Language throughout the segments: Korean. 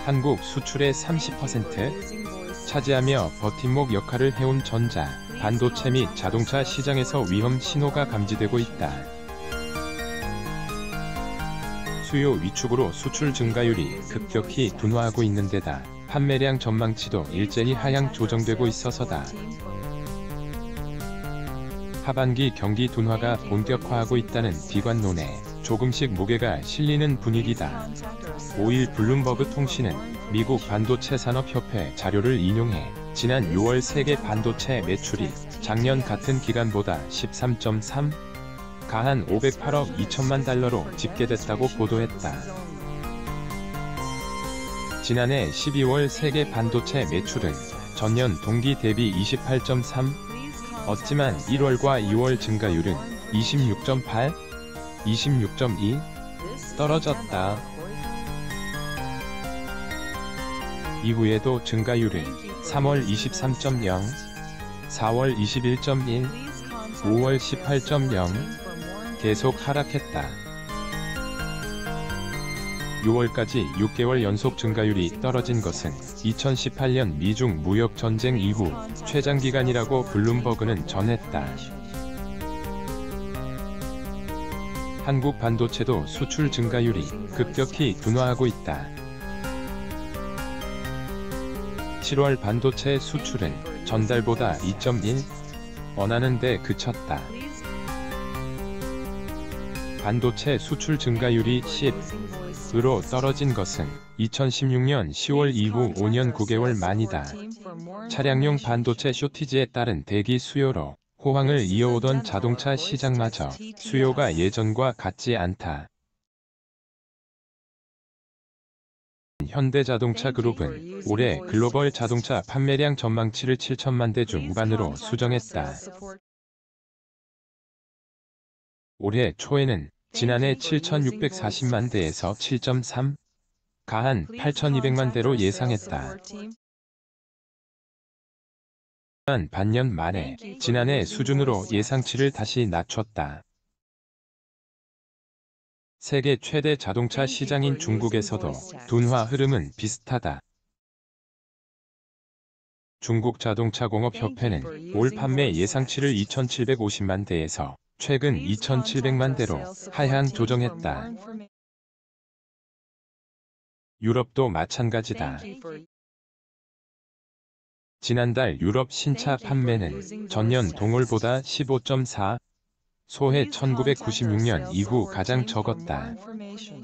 한국 수출의 30% 차지하며 버팀목 역할을 해온 전자, 반도체 및 자동차 시장에서 위험 신호가 감지되고 있다. 수요 위축으로 수출 증가율이 급격히 둔화하고 있는 데다 판매량 전망치도 일제히 하향 조정되고 있어서다. 하반기 경기 둔화가 본격화하고 있다는 비관론에 조금씩 무게가 실리는 분위기다. 5일 블룸버그 통신은 미국 반도체 산업협회 자료를 인용해 지난 6월 세계 반도체 매출이 작년 같은 기간보다 13.3% 가한 508억 2천만 달러로 집계됐다고 보도했다. 지난해 12월 세계 반도체 매출은 전년 동기 대비 28.3%, 었지만 1월과 2월 증가율은 26.8%, 26.2% 떨어졌다. 이후에도 증가율은 3월 23.0%, 4월 21.1%, 5월 18.0% 계속 하락했다. 6월까지 6개월 연속 증가율이 떨어진 것은 2018년 미중 무역 전쟁 이후 최장기간이라고 블룸버그는 전했다. 한국 반도체도 수출 증가율이 급격히 둔화하고 있다. 7월 반도체 수출은 전달보다 2.1% 원하는 데 그쳤다. 반도체 수출 증가율이 10%로 떨어진 것은 2016년 10월 이후 5년 9개월 만이다. 차량용 반도체 쇼티지에 따른 대기 수요로 호황을 이어오던 자동차 시장마저 수요가 예전과 같지 않다. 현대자동차 그룹은 올해 글로벌 자동차 판매량 전망치를 7천만 대 중반으로 수정했다. 올해 초에는 지난해 7,640만 대에서 7.3%, 가한 8,200만 대로 예상했다. 한 반년 만에 지난해 수준으로 예상치를 다시 낮췄다. 세계 최대 자동차 시장인 중국에서도 둔화 흐름은 비슷하다. 중국 자동차공업협회는 올 판매 예상치를 2,750만 대에서 최근 2,700만 대로 하향 조정했다. 유럽도 마찬가지다. 지난달 유럽 신차 판매는 전년 동월보다 15.4%, 소해 1996년 이후 가장 적었다.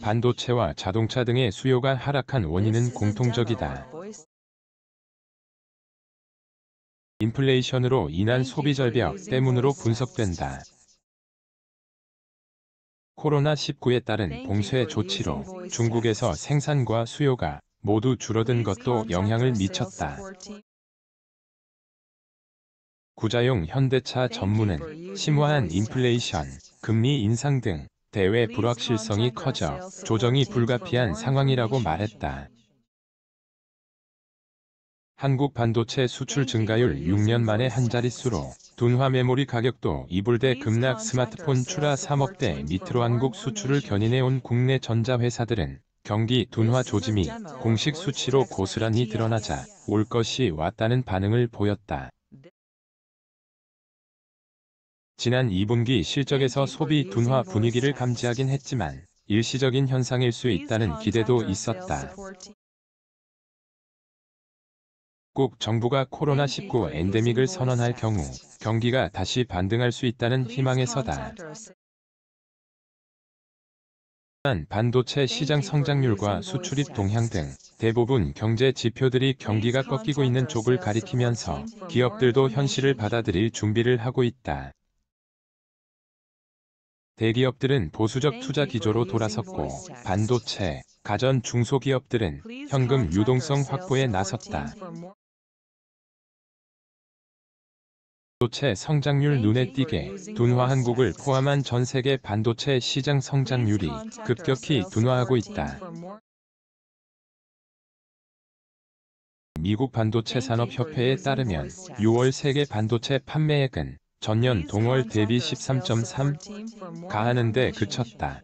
반도체와 자동차 등의 수요가 하락한 원인은 공통적이다. 인플레이션으로 인한 소비 절벽 때문으로 분석된다. 코로나19에 따른 봉쇄 조치로 중국에서 생산과 수요가 모두 줄어든 것도 영향을 미쳤다. 구자용 현대차 전무는 심화한 인플레이션, 금리 인상 등 대외 불확실성이 커져 조정이 불가피한 상황이라고 말했다. 한국 반도체 수출 증가율 6년 만에 한 자릿수로 둔화 메모리 가격도 이불대 급락 스마트폰 출하 3억 대 밑으로 한국 수출을 견인해온 국내 전자회사들은 경기 둔화 조짐이 공식 수치로 고스란히 드러나자 올 것이 왔다는 반응을 보였다. 지난 2분기 실적에서 소비 둔화 분위기를 감지하긴 했지만 일시적인 현상일 수 있다는 기대도 있었다. 꼭 정부가 코로나19 엔데믹을 선언할 경우 경기가 다시 반등할 수 있다는 희망에서다. 또한 반도체 시장 성장률과 수출입 동향 등 대부분 경제 지표들이 경기가 꺾이고 있는 쪽을 가리키면서 기업들도 현실을 받아들일 준비를 하고 있다. 대기업들은 보수적 투자 기조로 돌아섰고 반도체, 가전 중소기업들은 현금 유동성 확보에 나섰다. 반도체 성장률 눈에 띄게 둔화 한국을 포함한 전 세계 반도체 시장 성장률이 급격히 둔화하고 있다. 미국 반도체 산업협회에 따르면 6월 세계 반도체 판매액은 전년 동월 대비 13.3% 가하는 데 그쳤다.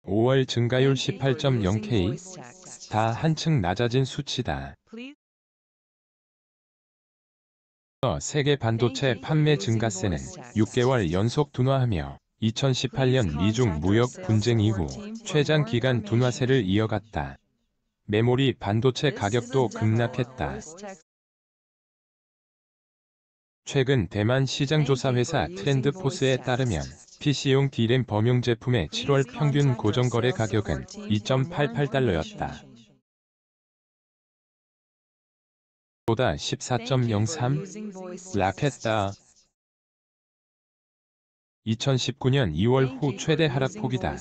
5월 증가율 18.0K, 다 한층 낮아진 수치다. 세계 반도체 판매 증가세는 6개월 연속 둔화하며 2018년 미중 무역 분쟁 이후 최장 기간 둔화세를 이어갔다. 메모리 반도체 가격도 급락했다. 최근 대만 시장조사 회사 트렌드포스에 따르면 PC용 D램 범용 제품의 7월 평균 고정거래 가격은 2.88달러였다. 보다 14.03 락했다. 2019년 2월 후 최대 하락폭이다.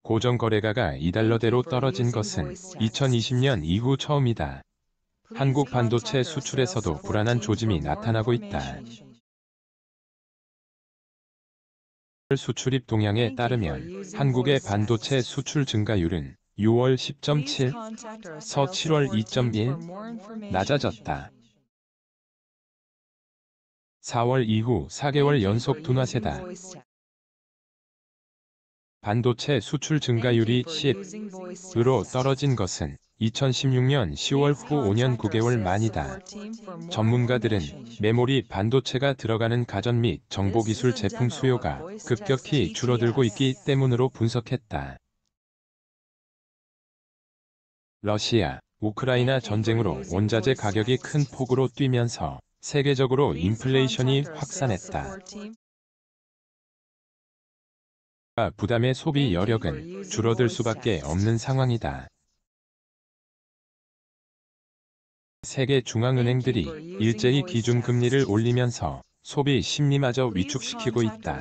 고정거래가가 2달러대로 떨어진 것은 2020년 이후 처음이다. 한국 반도체 수출에서도 불안한 조짐이 나타나고 있다. 수출입 동향에 따르면 한국의 반도체 수출 증가율은 6월 10.7, 서 7월 2.1 낮아졌다. 4월 이후 4개월 연속 둔화세다. 반도체 수출 증가율이 10으로 떨어진 것은 2016년 10월 후 5년 9개월 만이다. 전문가들은 메모리 반도체가 들어가는 가전 및 정보기술 제품 수요가 급격히 줄어들고 있기 때문으로 분석했다. 러시아, 우크라이나 전쟁으로 원자재 가격이 큰 폭으로 뛰면서 세계적으로 인플레이션이 확산했다. 부담의 소비 여력은 줄어들 수밖에 없는 상황이다. 세계 중앙은행들이 일제히 기준금리를 올리면서 소비 심리마저 위축시키고 있다.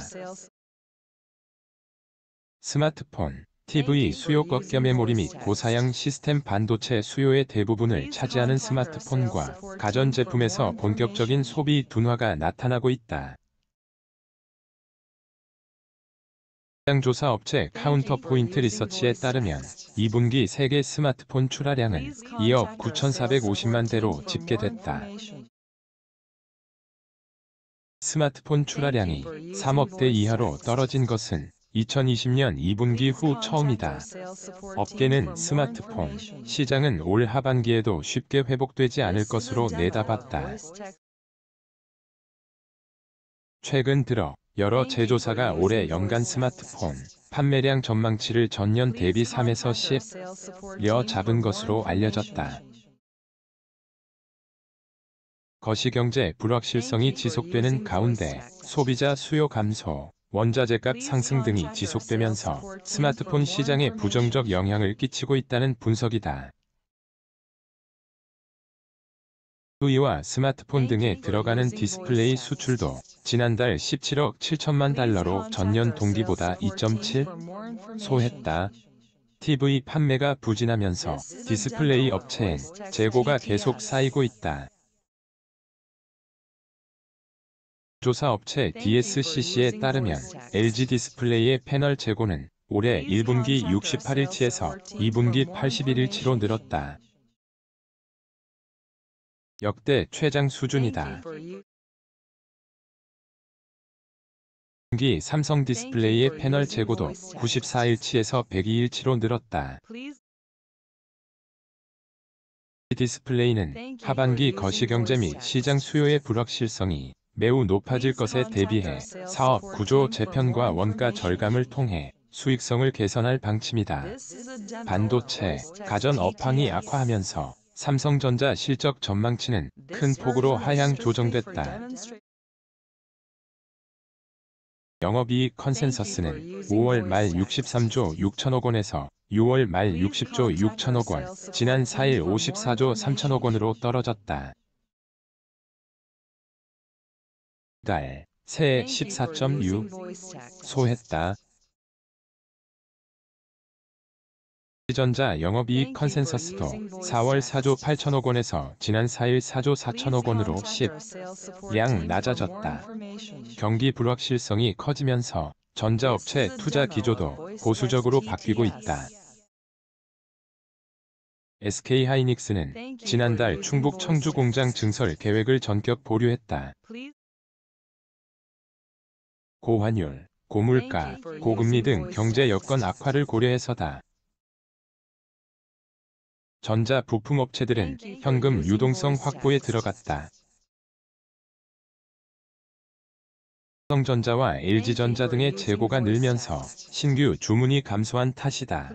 스마트폰, TV 수요 꺾여 메모리 및 고사양 시스템 반도체 수요의 대부분을 차지하는 스마트폰과 가전제품에서 본격적인 소비 둔화가 나타나고 있다. 시장조사 업체 카운터포인트 리서치에 따르면 2분기 세계 스마트폰 출하량은 2억 9,450만 대로 집계됐다. 스마트폰 출하량이 3억 대 이하로 떨어진 것은 2020년 2분기 후 처음이다. 업계는 스마트폰 시장은 올 하반기에도 쉽게 회복되지 않을 것으로 내다봤다. 최근 들어 여러 제조사가 올해 연간 스마트폰 판매량 전망치를 전년 대비 3에서 10여 잡은 것으로 알려졌다. 거시경제 불확실성이 지속되는 가운데 소비자 수요 감소, 원자재값 상승 등이 지속되면서 스마트폰 시장에 부정적 영향을 끼치고 있다는 분석이다. TV와 스마트폰 등에 들어가는 디스플레이 수출도 지난달 17억 7천만 달러로 전년 동기보다 2.7% 소했다. TV 판매가 부진하면서 디스플레이 업체엔 재고가 계속 쌓이고 있다. 조사 업체 DSCC에 따르면 LG 디스플레이의 패널 재고는 올해 1분기 68일치에서 2분기 81일치로 늘었다. 역대 최장 수준이다. 분기 삼성 디스플레이의 패널 재고도 94일치에서 102일치로 늘었다. 디스플레이는 하반기 거시경제 및 시장 수요의 불확실성이 매우 높아질 것에 대비해 사업 구조 재편과 원가 절감을 통해 수익성을 개선할 방침이다. 반도체, 가전 업황이 악화하면서 삼성전자 실적 전망치는 큰 폭으로 하향 조정됐다. 영업이익 컨센서스는 5월 말 63조 6천억 원에서 6월 말 60조 6천억 원, 지난 4일 54조 3천억 원으로 떨어졌다. 달, 새 14.6 소했다. 전자 영업이익 컨센서스도 4월 4조 8천억 원에서 지난 4일 4조 4천억 원으로 10량 낮아졌다. 경기 불확실성이 커지면서 전자업체 투자 기조도 보수적으로 바뀌고 있다. SK하이닉스는 지난달 충북 청주 공장 증설 계획을 전격 보류했다. 고환율, 고물가, 고금리 등 경제 여건 악화를 고려해서다. 전자 부품업체들은 현금 유동성 확보에 들어갔다. 삼성전자와 LG전자 등의 재고가 늘면서 신규 주문이 감소한 탓이다.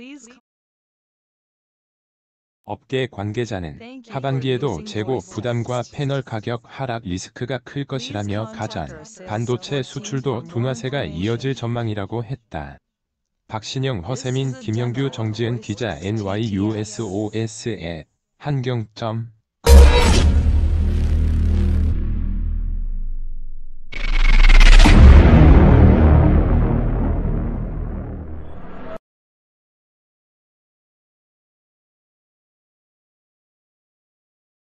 업계 관계자는 하반기에도 재고 부담과 패널 가격 하락 리스크가 클 것이라며 가전, 반도체 수출도 둔화세가 이어질 전망이라고 했다. 박신영, 허세민, 김형규, 정지은 기자 NYUSOS의 한경.